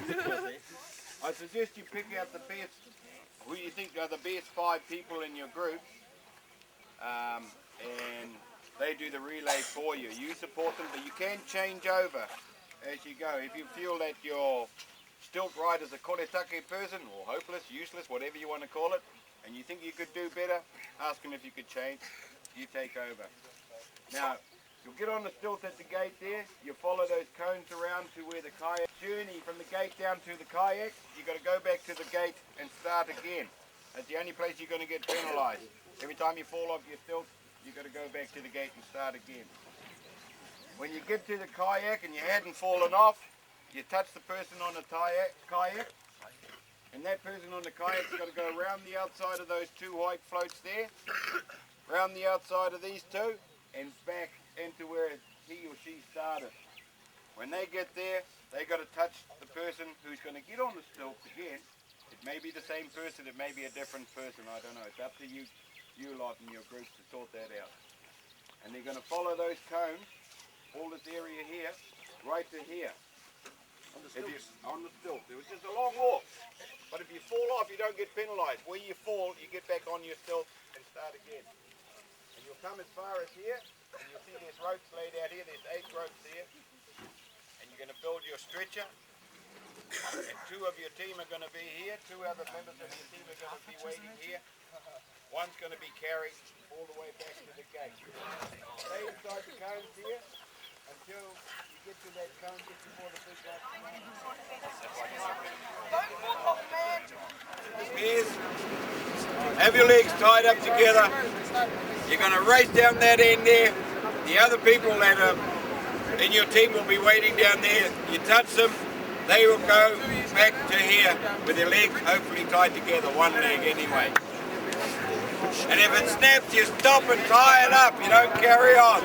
I suggest you pick out the best, who you think are the best 5 people in your group, and they do the relay for you. You support them, but you can change over as you go. If you feel that your stilt rider's a koretake person, or hopeless, useless, whatever you want to call it, and you think you could do better, ask them if you could change. You take over. Now, you'll get on the stilt at the gate there. You follow those cones around to where the kayak journey from the gate down to the kayak. You've got to go back to the gate and start again. That's the only place you're going to get penalised. Every time you fall off your stilt, you've got to go back to the gate and start again. When you get to the kayak and you hadn't fallen off, you touch the person on the kayak, and that person on the kayak's got to go around the outside of those 2 white floats there, around the outside of these 2, and back into where he or she started. When they get there, they got to touch the person who's going to get on the stilt again. It may be the same person, it may be a different person, I don't know. It's up to you lot in your groups to sort that out. And they're going to follow those cones, all this area here, right to here. On the stilt. It was just a long walk. But if you fall off, you don't get penalised. Where you fall, you get back on your stilt and start again. And you'll come as far as here, and you'll see there's ropes laid out here. There's 8 ropes here. And you're going to build your stretcher. And 2 of your team are going to be here. 2 other members of your team are going to be waiting here. One's going to be carried all the way back to the gate. Stay inside the cones here until you get to that cone just before the big light. Have your legs tied up together. You're going to race down that end there. The other people that are in your team will be waiting down there. You touch them, they will go back to here with their legs hopefully tied together, one leg anyway. And if it snaps, you stop and tie it up. You don't carry on.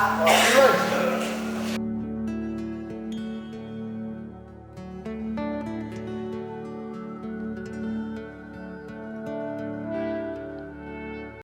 Hāpua.